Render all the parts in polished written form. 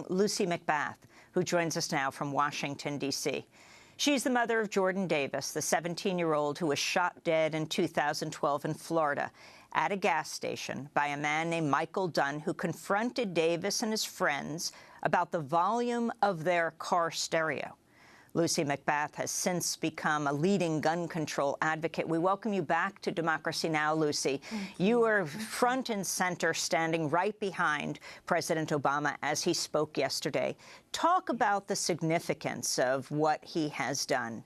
Lucia McBath, who joins us now from Washington, D.C. She's the mother of Jordan Davis, the 17-year-old who was shot dead in 2012 in Florida at a gas station by a man named Michael Dunn, who confronted Davis and his friends about the volume of their car stereo. Lucia McBath has since become a leading gun control advocate. We welcome you back to Democracy Now!, Lucy. You were front and center, standing right behind President Obama as he spoke yesterday. Talk about the significance of what he has done.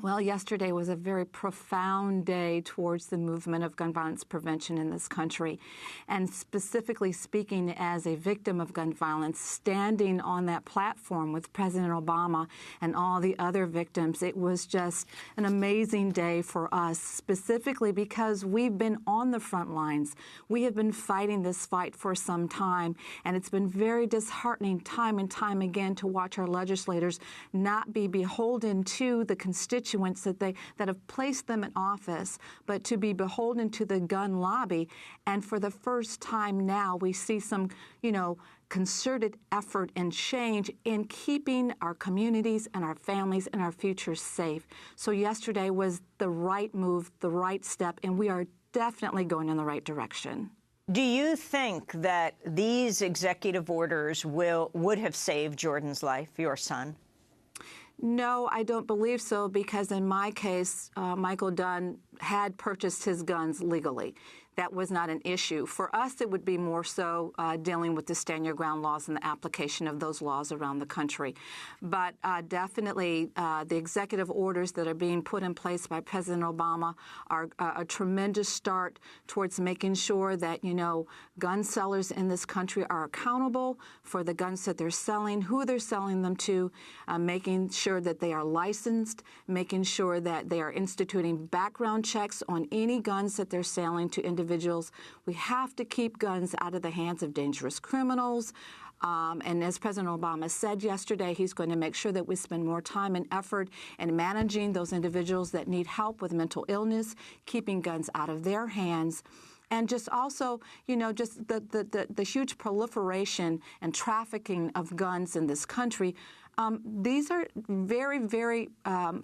Well, yesterday was a very profound day towards the movement of gun violence prevention in this country. And specifically speaking as a victim of gun violence, standing on that platform with President Obama and all the other victims, it was just an amazing day for us, specifically because we've been on the front lines. We have been fighting this fight for some time, and it's been very disheartening time and time again to watch our legislators not be beholden to the constituents that have placed them in office, but to be beholden to the gun lobby. And for the first time now, we see some, concerted effort and change in keeping our communities and our families and our futures safe. So yesterday was the right move, the right step, and we are definitely going in the right direction. Do you think that these executive orders would have saved Jordan's life, your son? No, I don't believe so, because in my case, Michael Dunn had purchased his guns legally. That was not an issue. For us, it would be more so dealing with the stand your ground laws and the application of those laws around the country. But definitely the executive orders that are being put in place by President Obama are a tremendous start towards making sure that, gun sellers in this country are accountable for the guns that they're selling, who they're selling them to, making sure that they are licensed, making sure that they are instituting background checks on any guns that they're selling to individuals. We have to keep guns out of the hands of dangerous criminals. And as President Obama said yesterday, he's going to make sure that we spend more time and effort in managing those individuals that need help with mental illness, keeping guns out of their hands. And just also, just the huge proliferation and trafficking of guns in this country. These are very, very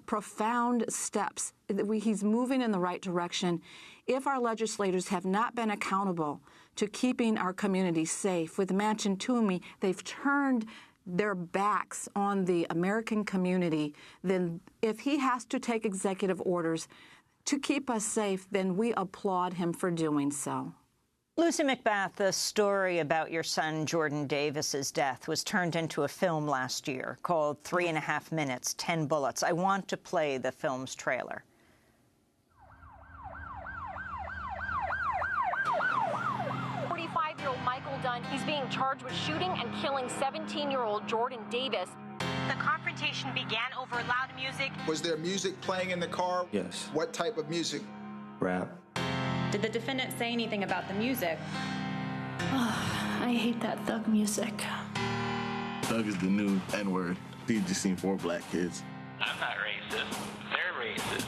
profound steps. He's moving in the right direction. If our legislators have not been accountable to keeping our communities safe, with Manchin Toomey, they've turned their backs on the American community, then if he has to take executive orders to keep us safe, then we applaud him for doing so. Lucia McBath, the story about your son Jordan Davis's death was turned into a film last year called 3.5 Minutes, 10 Bullets. I want to play the film's trailer. 45-year-old Michael Dunn, he's being charged with shooting and killing 17-year-old Jordan Davis. The confrontation began over loud music. Was there music playing in the car? Yes. What type of music? Rap. Did the defendant say anything about the music? I hate that thug music. Thug is the new N-word. You've just seen 4 black kids. I'm not racist. They're racist.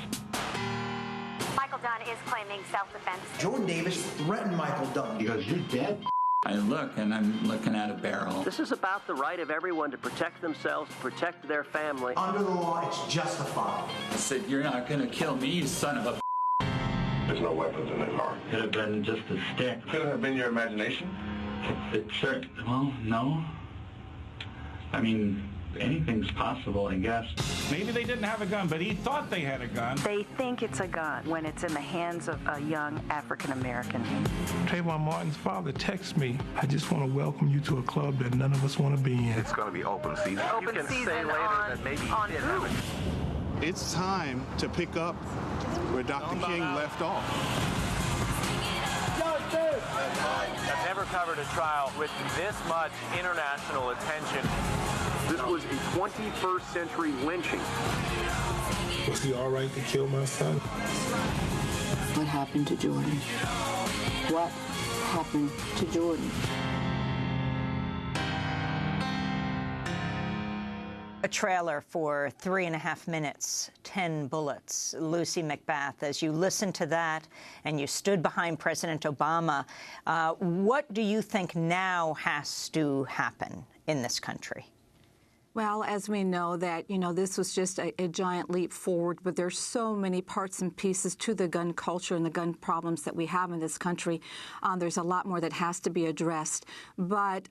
Michael Dunn is claiming self-defense. Jordan Davis threatened Michael Dunn. Because you're dead. I look, and I'm looking at a barrel. This is about the right of everyone to protect themselves, to protect their family. Under the law, it's justified. I said, you're not going to kill me, you son of a... There's no weapons in the car. Could have been just a stick. Could have been your imagination. Well, no. I mean, anything's possible, I guess. Maybe they didn't have a gun, but he thought they had a gun. They think it's a gun when it's in the hands of a young African-American. Trayvon Martin's father texts me, I just want to welcome you to a club that none of us want to be in. It's going to be open season. You can say later that maybe he did have it. It's time to pick up where Dr. King left off. I've never covered a trial with this much international attention. This was a 21st century lynching. Was he all right to kill my son? What happened to Jordan? What happened to Jordan? A trailer for 3.5 minutes, 10 bullets. Lucia McBath, as you listened to that and you stood behind President Obama, what do you think now has to happen in this country? Well, as we know that, this was just a giant leap forward, but there's so many parts and pieces to the gun culture and the gun problems that we have in this country. There's a lot more that has to be addressed. But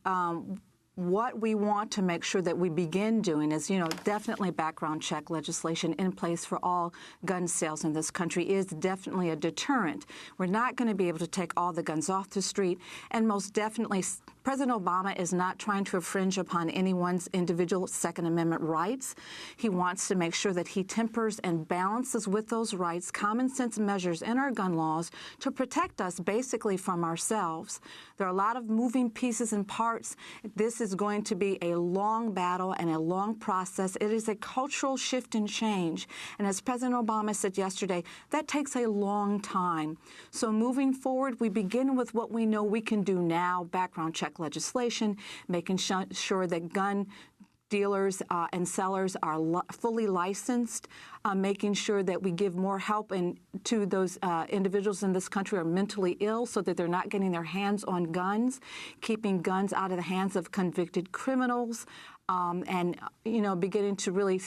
what we want to make sure that we begin doing is, definitely background check legislation in place for all gun sales in this country is definitely a deterrent. We're not going to be able to take all the guns off the street, and most definitely President Obama is not trying to infringe upon anyone's individual Second Amendment rights. He wants to make sure that he tempers and balances with those rights common sense measures in our gun laws to protect us basically from ourselves. There are a lot of moving pieces and parts. This is going to be a long battle and a long process. It is a cultural shift and change. And as President Obama said yesterday, that takes a long time. So moving forward, we begin with what we know we can do now, background check legislation, making sure that gun dealers and sellers are fully licensed, making sure that we give more help to those individuals in this country who are mentally ill so that they're not getting their hands on guns, keeping guns out of the hands of convicted criminals, and, beginning to really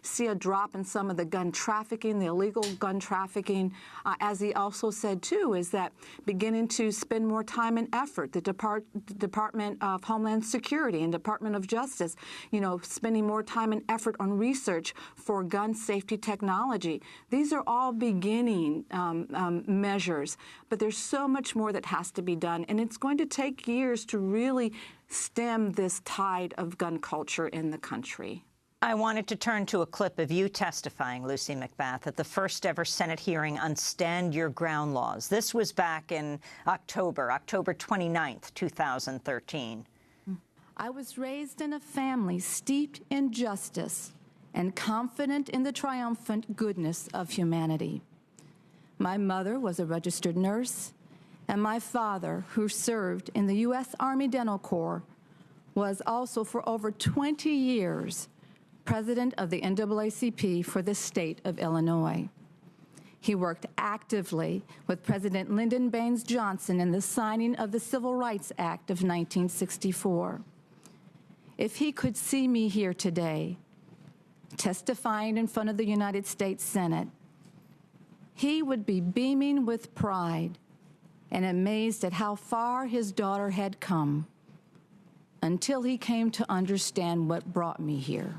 see a drop in some of the gun trafficking, the illegal gun trafficking. As he also said, too, is that beginning to spend more time and effort, the Department of Homeland Security and Department of Justice, spending more time and effort on research for gun safety technology. These are all beginning measures, but there's so much more that has to be done, and it's going to take years to really stem this tide of gun culture in the country. I wanted to turn to a clip of you testifying, Lucia McBath, at the first ever Senate hearing on Stand Your Ground laws. This was back in October 29th, 2013. I was raised in a family steeped in justice and confident in the triumphant goodness of humanity. My mother was a registered nurse, and my father, who served in the U.S. Army Dental Corps, was also for over 20 years president of the NAACP for the state of Illinois. He worked actively with President Lyndon Baines Johnson in the signing of the Civil Rights Act of 1964. If he could see me here today, testifying in front of the United States Senate, he would be beaming with pride and amazed at how far his daughter had come until he came to understand what brought me here.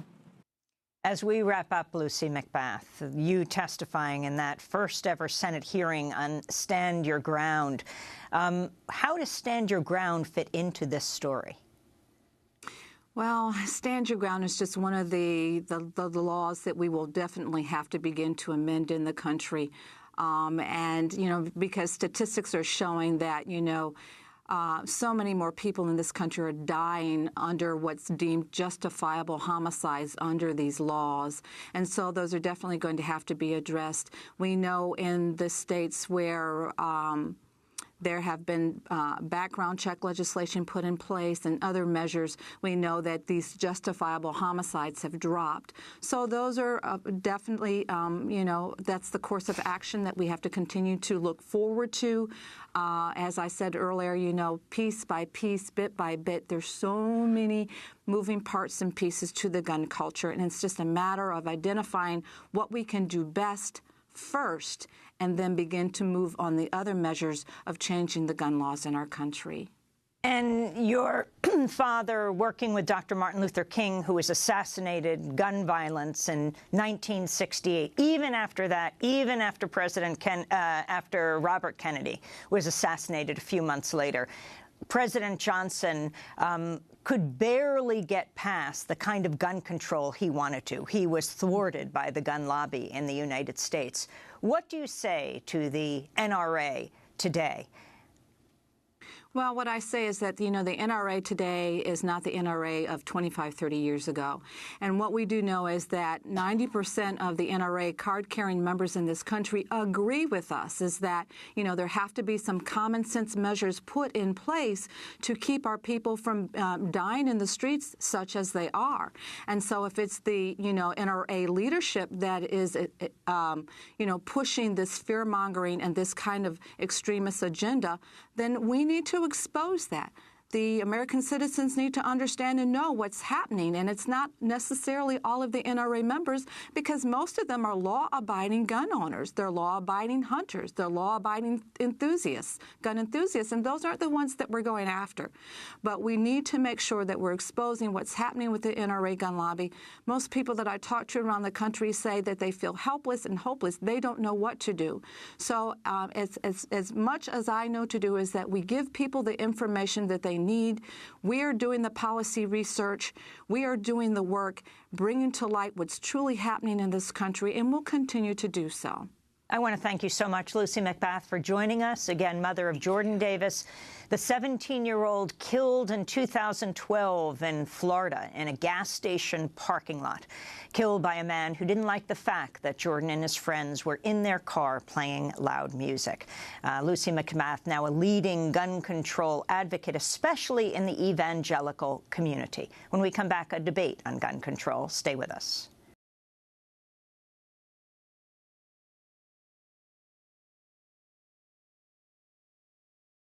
As we wrap up, Lucia McBath, you testifying in that first ever Senate hearing on Stand Your Ground, how does Stand Your Ground fit into this story? Well, Stand Your Ground is just one of the laws that we will definitely have to begin to amend in the country. Because statistics are showing that, so many more people in this country are dying under what's deemed justifiable homicides under these laws. And so those are definitely going to have to be addressed. We know in the states where there have been background check legislation put in place and other measures, we know that these justifiable homicides have dropped. So those are definitely, that's the course of action that we have to continue to look forward to. As I said earlier, piece by piece, bit by bit, there's so many moving parts and pieces to the gun culture, and it's just a matter of identifying what we can do best first and then begin to move on the other measures of changing the gun laws in our country. And your father, working with Dr. Martin Luther King, who was assassinated, gun violence in 1968, even after that, even after after Robert Kennedy was assassinated a few months later, President Johnson could barely get past the kind of gun control he wanted to. He was thwarted by the gun lobby in the United States. What do you say to the NRA today? Well, what I say is that, the NRA today is not the NRA of 25, 30 years ago. And what we do know is that 90% of the NRA card-carrying members in this country agree with us, is that, there have to be some common sense measures put in place to keep our people from dying in the streets such as they are. And so if it's the, NRA leadership that is, pushing this fear-mongering and this kind of extremist agenda, then we need to expose that. the American citizens need to understand and know what's happening. And it's not necessarily all of the NRA members, because most of them are law-abiding gun owners. They're law-abiding hunters. They're law-abiding enthusiasts, gun enthusiasts, and those aren't the ones that we're going after. But we need to make sure that we're exposing what's happening with the NRA gun lobby. Most people that I talk to around the country say that they feel helpless and hopeless. They don't know what to do. So as much as I know to do is that we give people the information that they need. We are doing the policy research. We are doing the work, bringing to light what's truly happening in this country, and we'll continue to do so. I want to thank you so much, Lucia McBath, for joining us. Again, mother of Jordan Davis, the 17-year-old killed in 2012 in Florida in a gas station parking lot, killed by a man who didn't like the fact that Jordan and his friends were in their car playing loud music. Lucia McBath, now a leading gun control advocate, especially in the evangelical community. When we come back, a debate on gun control. Stay with us.